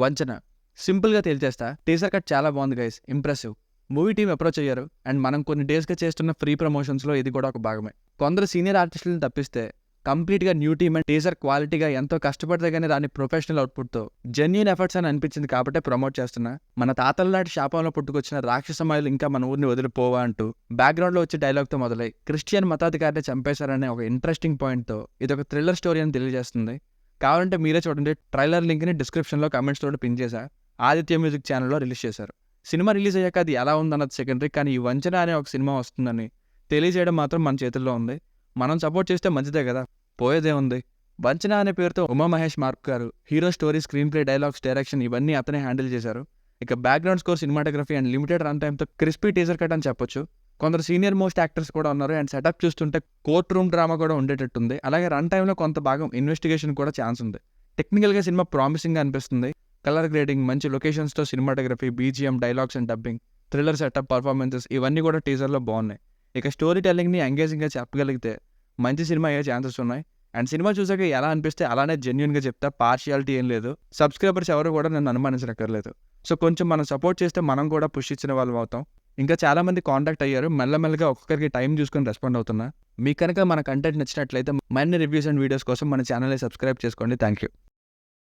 వంచన సింపుల్గా తేల్చేస్తా. Teaser cut చాలా బాగుంది guys, impressive. Movie team approach అయ్యారు అండ్ మనం కొన్ని డేస్గా చేస్తున్న ఫ్రీ ప్రమోషన్స్లో ఇది కూడా ఒక భాగమే. కొందరు సీనియర్ ఆర్టిస్టులను తప్పిస్తే కంప్లీట్గా న్యూ టీమ్ అండ్ టీజర్ క్వాలిటీగా ఎంతో కష్టపడితే కానీ దాని ప్రొఫెషనల్ అవుట్పుట్తో జెన్యూన్ ఎఫర్ట్స్ అని అనిపించింది కాబట్టే ప్రమోట్ చేస్తున్నా. మన తాతల నాటి శాపంలో పుట్టుకొచ్చిన రాక్షసమాయలు ఇంకా మన ఊరిని వదిలిపోవా అంటూ బ్యాక్గ్రౌండ్లో వచ్చే డైలాగ్తో మొదలై క్రిస్టియన్ మతాధికారిని చంపేశారనే ఒక ఇంట్రెస్టింగ్ పాయింట్తో ఇది ఒక థ్రిల్లర్ స్టోరీ అని తెలియజేస్తుంది. కావాలంటే మీరే చూడండి, ట్రైలర్ లింక్ని డిస్క్రిప్షన్లో కమెంట్స్లో పిన్ చేశా. ఆదిత్య మ్యూజిక్ ఛానల్లో రిలీజ్ చేశారు. సినిమా రిలీజ్ అయ్యాక అది ఎలా ఉందన్నది సెకండరీ, కానీ ఈ వంచన అనే ఒక సినిమా వస్తుందని తెలియజేయడం మాత్రం మన చేతుల్లో ఉంది. మనం సపోర్ట్ చేస్తే మంచిదే కదా, పోయేదే ఉంది. వంచన అనే పేరుతో ఉమామహేష్ మార్క్ గారు hero story, screenplay, dialogues, direction ఇవన్నీ అతనే హ్యాండిల్ చేశారు. ఇక background score, cinematography and limited run టైమ్తో క్రిస్పీ టీజర్ కట్ అని చెప్పొచ్చు. కొందరు సీనియర్ మోస్ట్ యాక్టర్స్ కూడా ఉన్నారు అండ్ సెటప్ చూస్తుంటే కోర్ట్ రూమ్ డ్రామా కూడా ఉండేటట్టుంది. అలాగే రన్ టైంలో కొంత భాగం ఇన్వెస్టిగేషన్ కూడా ఛాన్స్ ఉంది. టెక్నికల్గా సినిమా ప్రామిసింగ్గా అనిపిస్తుంది. కలర్ గ్రేడింగ్, మంచి లొకేషన్స్తో cinematography, BGM, dialogues and dubbing, thriller setup, performances ఇవన్నీ కూడా టీజర్లో బాగున్నాయి. ఇక స్టోరీ టెల్లింగ్ని ఎంగేజింగ్గా చెప్పగలిగితే మంచి సినిమా అయ్యే ఛాన్సెస్ ఉన్నాయి. అండ్ సినిమా చూసాక ఎలా అనిపిస్తే అలానే జెన్యూన్గా చెప్తా, పార్షియాలిటీ ఏం లేదు. సబ్స్క్రైబర్స్ ఎవరు కూడా నన్ను అనుమానించనక్కర్లేదు. సో కొంచెం మనం సపోర్ట్ చేస్తే మనం కూడా పుష్ ఇచ్చిన వాళ్ళం అవుతాం. ఇంకా చాలామంది కాంటాక్ట్ అయ్యారు, మెల్లమెల్లగా ఒక్కొక్కరికి టైం చూసుకొని రెస్పాండ్ అవుతున్నా. మీకు కనుక మన కంటెంట్ నచ్చినట్లయితే మరిన్ని రివ్యూస్ అండ్ వీడియోస్ కోసం మన ఛానల్ని సబ్స్క్రైబ్ చేసుకోండి. Thank you.